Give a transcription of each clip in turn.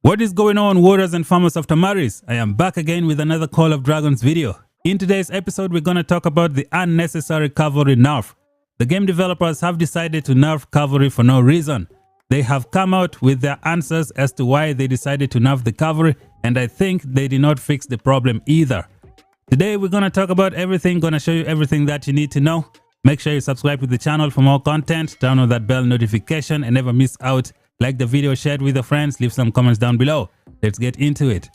What is going on, warriors and farmers of Tamaris? I am back again with another Call of Dragons video. In today's episode, we're going to talk about the unnecessary cavalry nerf. The game developers have decided to nerf cavalry for no reason. They have come out with their answers as to why they decided to nerf the cavalry, and I think they did not fix the problem either. Today, we're going to talk about everything, going to show you everything that you need to know. Make sure you subscribe to the channel for more content, turn on that bell notification and never miss out. Like the video, share it with your friends, leave some comments down below. Let's get into it.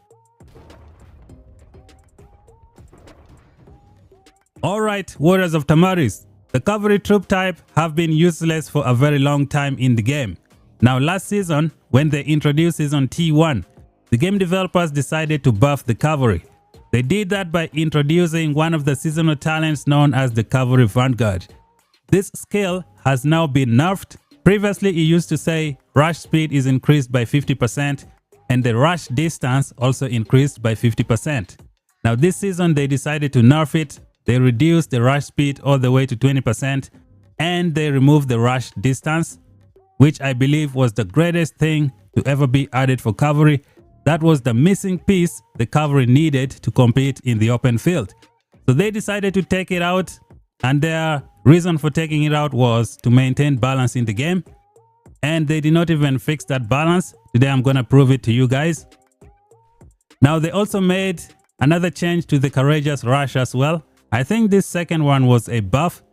Alright, warriors of Tamaris. The cavalry troop type have been useless for a very long time in the game. Now last season, when they introduced season T1, the game developers decided to buff the cavalry. They did that by introducing one of the seasonal talents known as the Cavalry Vanguard. This skill has now been nerfed. Previously, it used to say rush speed is increased by 50% and the rush distance also increased by 50%. Now this season, they decided to nerf it. They reduced the rush speed all the way to 20% and they removed the rush distance, which I believe was the greatest thing to ever be added for cavalry. That was the missing piece the cavalry needed to compete in the open field. So they decided to take it out, and their reason for taking it out was to maintain balance in the game. And they did not even fix that balance. Today I'm going to prove it to you guys. Now they also made another change to the Courageous Rush as well. I think this second one was a buff,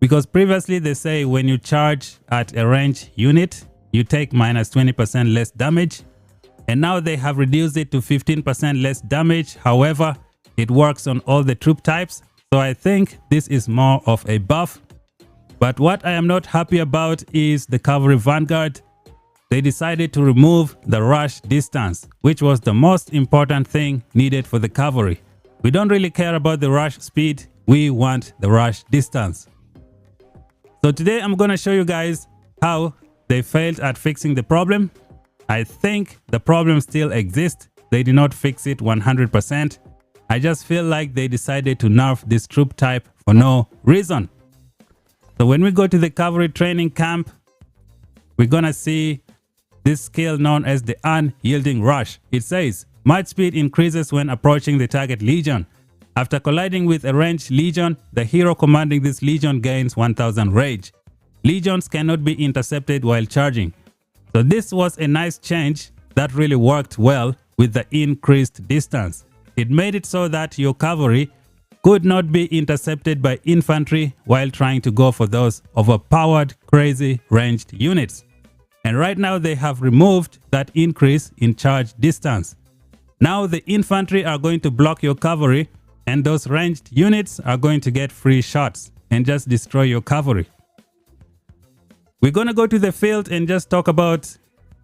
because previously they say when you charge at a range unit, you take minus 20% less damage. And now they have reduced it to 15% less damage. However, it works on all the troop types. So I think this is more of a buff. But what I am not happy about is the Cavalry Vanguard. They decided to remove the rush distance, which was the most important thing needed for the cavalry. We don't really care about the rush speed. We want the rush distance. So today I'm going to show you guys how they failed at fixing the problem. I think the problem still exists. They did not fix it 100%. I just feel like they decided to nerf this troop type for no reason. So when we go to the cavalry training camp, we're gonna see this skill known as the unyielding rush. It says, march speed increases when approaching the target legion. After colliding with a ranged legion, the hero commanding this legion gains 1000 rage. Legions cannot be intercepted while charging. So this was a nice change that really worked well with the increased distance. It made it so that your cavalry could not be intercepted by infantry while trying to go for those overpowered, crazy ranged units. And right now they have removed that increase in charge distance. Now the infantry are going to block your cavalry and those ranged units are going to get free shots and just destroy your cavalry. We're going to go to the field and just talk about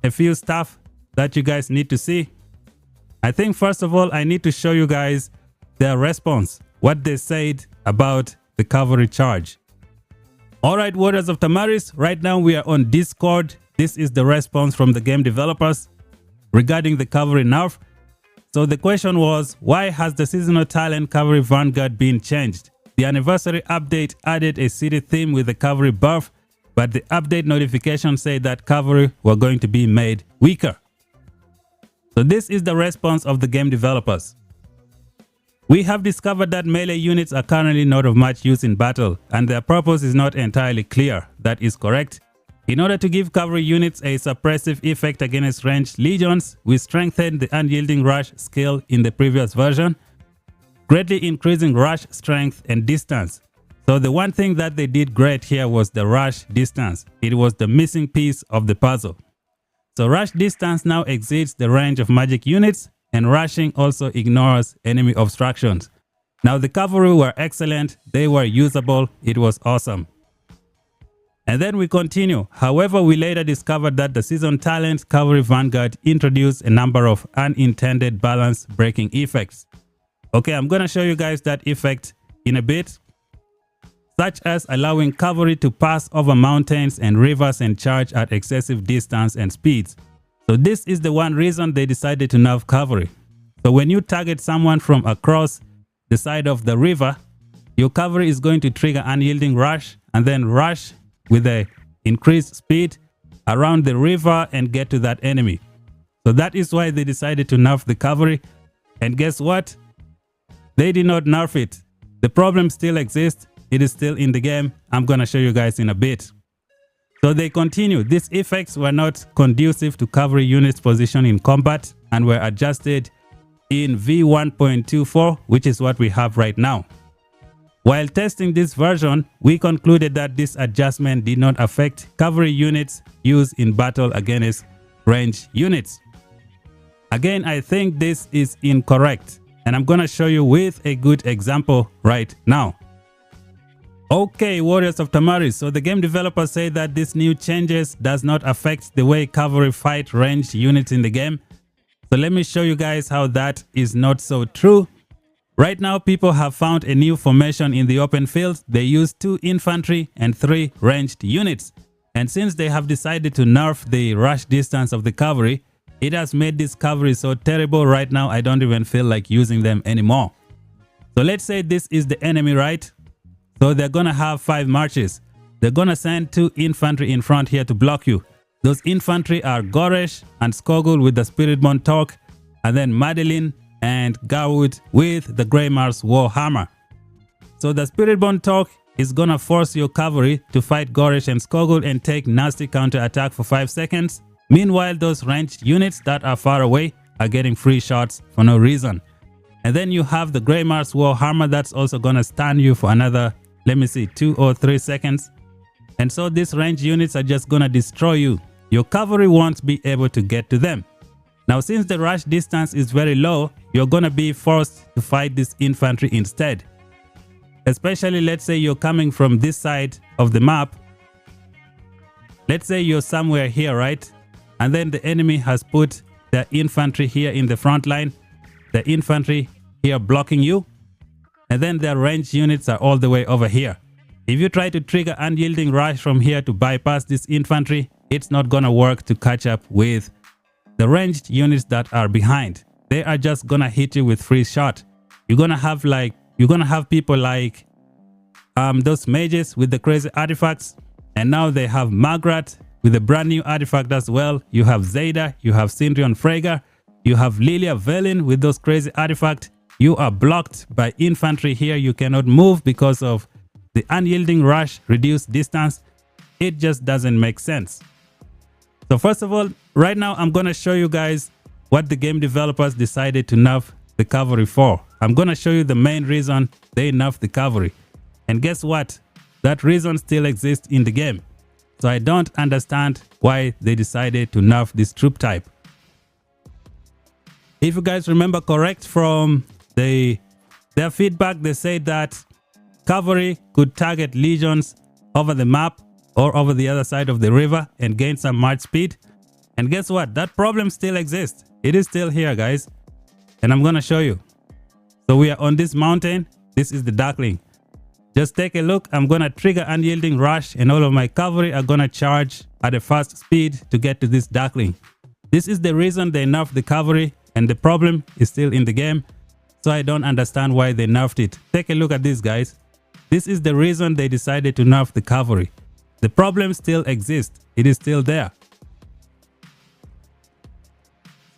a few stuff that you guys need to see. I think first of all, I need to show you guys their response, what they said about the cavalry charge. Alright, warriors of Tamaris, right now we are on Discord. This is the response from the game developers regarding the cavalry nerf. So the question was, why has the seasonal talent Cavalry Vanguard been changed? The anniversary update added a city theme with the cavalry buff, but the update notification said that cavalry were going to be made weaker. So this is the response of the game developers. We have discovered that melee units are currently not of much use in battle, and their purpose is not entirely clear. That is correct. In order to give cavalry units a suppressive effect against ranged legions, we strengthened the unyielding rush skill in the previous version, greatly increasing rush strength and distance. So the one thing that they did great here was the rush distance. It was the missing piece of the puzzle. So rush distance now exceeds the range of magic units, and rushing also ignores enemy obstructions. Now the cavalry were excellent, they were usable, it was awesome. And then we continue. However, we later discovered that the season talent Cavalry Vanguard introduced a number of unintended balance breaking effects. Okay, I'm going to show you guys that effect in a bit, such as allowing cavalry to pass over mountains and rivers and charge at excessive distance and speeds. So this is the one reason they decided to nerf cavalry. So when you target someone from across the side of the river, your cavalry is going to trigger unyielding rush and then rush with a increased speed around the river and get to that enemy. So that is why they decided to nerf the cavalry. And guess what? They did not nerf it. The problem still exists. It is still in the game. I'm gonna show you guys in a bit. So they continue. These effects were not conducive to cavalry units' position in combat and were adjusted in V1.24, which is what we have right now. While testing this version, we concluded that this adjustment did not affect cavalry units used in battle against ranged units. Again, I think this is incorrect, and I'm gonna show you with a good example right now. Okay, Warriors of Tamaris. So the game developers say that this new changes does not affect the way cavalry fight ranged units in the game. So let me show you guys how that is not so true. Right now, people have found a new formation in the open field. They use 2 infantry and 3 ranged units. And since they have decided to nerf the rush distance of the cavalry, it has made this cavalry so terrible right now I don't even feel like using them anymore. So let's say this is the enemy, right? So they're gonna have 5 marches. They're gonna send 2 infantry in front here to block you. Those infantry are Goresh and Skogul with the Spiritborn Torque, and then Madeline and Garwood with the Grey Mars Warhammer. So the Spiritborn Torque is gonna force your cavalry to fight Goresh and Skogul and take nasty counter attack for 5 seconds. Meanwhile, those ranged units that are far away are getting free shots for no reason. And then you have the Grey Mars Warhammer that's also gonna stun you for another, let me see, 2 or 3 seconds. And so these ranged units are just gonna destroy you. Your cavalry won't be able to get to them. Now, since the rush distance is very low, you're gonna be forced to fight this infantry instead. Especially, let's say you're coming from this side of the map. Let's say you're somewhere here, right? And then the enemy has put the infantry here in the front line. The infantry here blocking you. And then their ranged units are all the way over here. If you try to trigger unyielding rush from here to bypass this infantry, it's not gonna work to catch up with the ranged units that are behind. They are just gonna hit you with free shot. You're gonna have people like those mages with the crazy artifacts, and now they have Magrat with a brand new artifact as well. You have Zeta, you have Sindrion Freyga, you have Lilia Velin with those crazy artifacts. You are blocked by infantry here. You cannot move because of the unyielding rush, reduced distance. It just doesn't make sense. So first of all, right now I'm gonna show you guys what the game developers decided to nerf the cavalry for. I'm gonna show you the main reason they nerfed the cavalry. And guess what? That reason still exists in the game. So I don't understand why they decided to nerf this troop type. If you guys remember correct from their feedback, they said that cavalry could target legions over the map or over the other side of the river and gain some march speed. And guess what? That problem still exists. It is still here, guys. And I'm gonna show you. So we are on this mountain. This is the Darkling. Just take a look. I'm gonna trigger unyielding rush and all of my cavalry are gonna charge at a fast speed to get to this Darkling. This is the reason they nerfed the cavalry, and the problem is still in the game. So I don't understand why they nerfed it. Take a look at this, guys. This is the reason they decided to nerf the cavalry. The problem still exists. It is still there.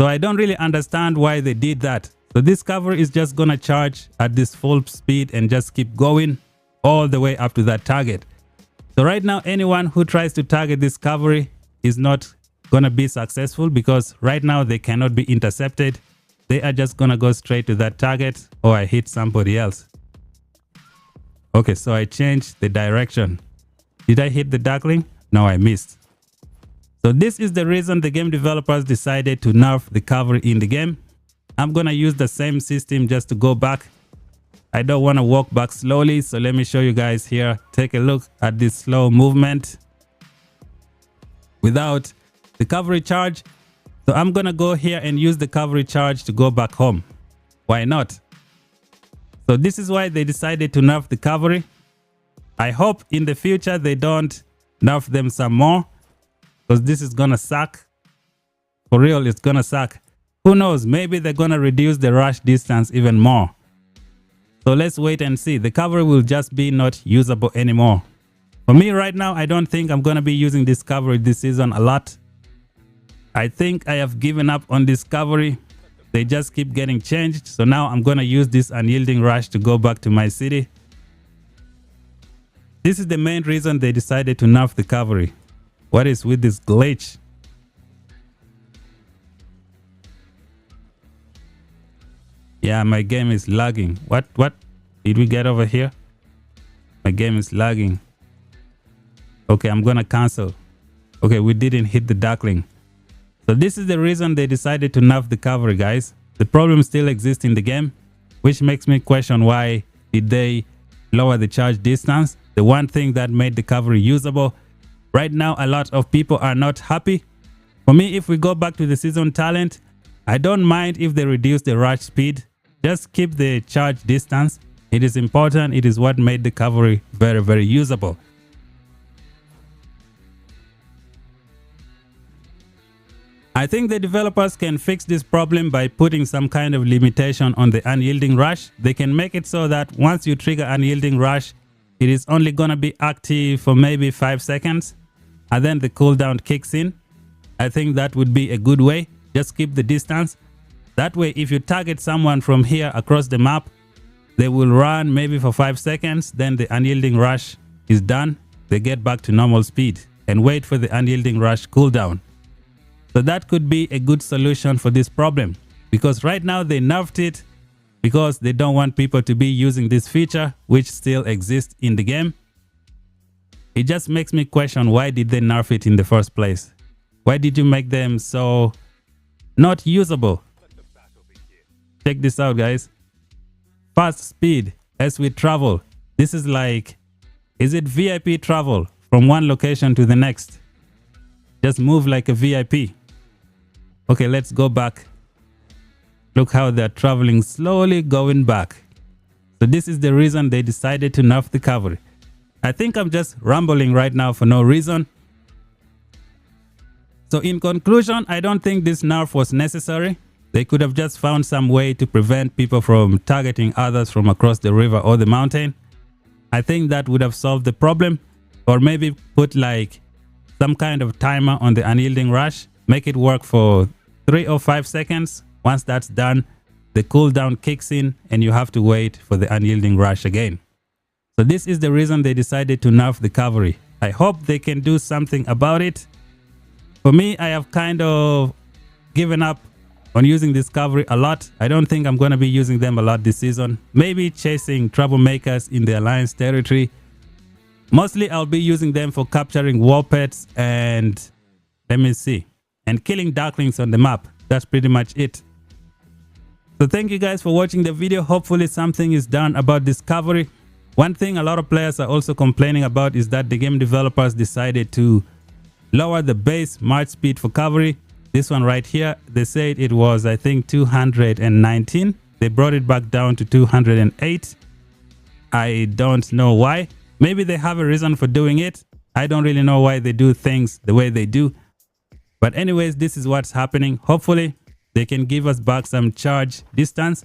So I don't really understand why they did that. So this cavalry is just gonna charge at this full speed and just keep going all the way up to that target. So right now, anyone who tries to target this cavalry is not gonna be successful because right now they cannot be intercepted. They are just gonna go straight to that target, or I hit somebody else. Okay, so I changed the direction. Did I hit the Darkling? No, I missed. So this is the reason the game developers decided to nerf the cavalry in the game. I'm gonna use the same system just to go back. I don't want to walk back slowly, so let me show you guys here. Take a look at this slow movement without the cavalry charge. So I'm gonna go here and use the cavalry charge to go back home. Why not? So this is why they decided to nerf the cavalry. I hope in the future they don't nerf them some more, because this is gonna suck. For real, it's gonna suck. Who knows, maybe they're gonna reduce the rush distance even more. So let's wait and see. The cavalry will just be not usable anymore. For me right now, I don't think I'm gonna be using this cavalry this season a lot. I think I have given up on this cavalry. They just keep getting changed. So now I'm going to use this unyielding rush to go back to my city. This is the main reason they decided to nerf the cavalry. What is with this glitch? Yeah, my game is lagging. What did we get over here? My game is lagging. Okay, I'm gonna cancel. Okay, we didn't hit the Darkling. So this is the reason they decided to nerf the cavalry, guys. The problem still exists in the game, which makes me question why did they lower the charge distance, the one thing that made the cavalry usable. Right now, a lot of people are not happy. For me, if we go back to the season talent, I don't mind if they reduce the rush speed. Just keep the charge distance. It is important. It is what made the cavalry very, very usable. I think the developers can fix this problem by putting some kind of limitation on the unyielding rush. They can make it so that once you trigger unyielding rush, it is only going to be active for maybe 5 seconds and then the cooldown kicks in. I think that would be a good way. Just keep the distance. That way, if you target someone from here across the map, they will run maybe for 5 seconds. Then the unyielding rush is done. They get back to normal speed and wait for the unyielding rush cooldown. So that could be a good solution for this problem, because right now they nerfed it because they don't want people to be using this feature, which still exists in the game. It just makes me question, why did they nerf it in the first place? Why did you make them so not usable? Check this out, guys. Fast speed as we travel. This is like, is it VIP travel from one location to the next? Just move like a VIP. Okay, let's go back. Look how they're traveling slowly going back. So this is the reason they decided to nerf the cavalry. I think I'm just rambling right now for no reason. So in conclusion, I don't think this nerf was necessary. They could have just found some way to prevent people from targeting others from across the river or the mountain. I think that would have solved the problem. Or maybe put like some kind of timer on the unyielding rush. Make it work for 3 or 5 seconds. Once that's done, the cooldown kicks in and you have to wait for the unyielding rush again. So this is the reason they decided to nerf the cavalry. I hope they can do something about it. For me, I have kind of given up on using this cavalry a lot. I don't think I'm going to be using them a lot this season. Maybe chasing troublemakers in the Alliance territory. Mostly I'll be using them for capturing war pets and, let me see, and killing darklings on the map. That's pretty much it. So thank you guys for watching the video. Hopefully something is done about this cavalry. One thing a lot of players are also complaining about is that the game developers decided to lower the base march speed for cavalry. This one right here, they said it was, I think, 219. They brought it back down to 208. I don't know why. Maybe they have a reason for doing it. I don't really know why they do things the way they do. But anyways, this is what's happening. Hopefully, they can give us back some charge distance.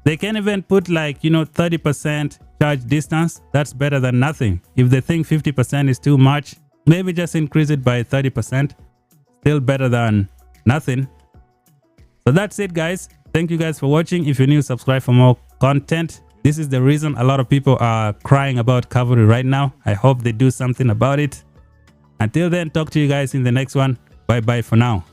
They can even put like, 30% charge distance. That's better than nothing. If they think 50% is too much, maybe just increase it by 30%. Still better than nothing. So that's it, guys. Thank you guys for watching. If you're new, subscribe for more content. This is the reason a lot of people are crying about cavalry right now. I hope they do something about it. Until then, talk to you guys in the next one. Bye bye for now.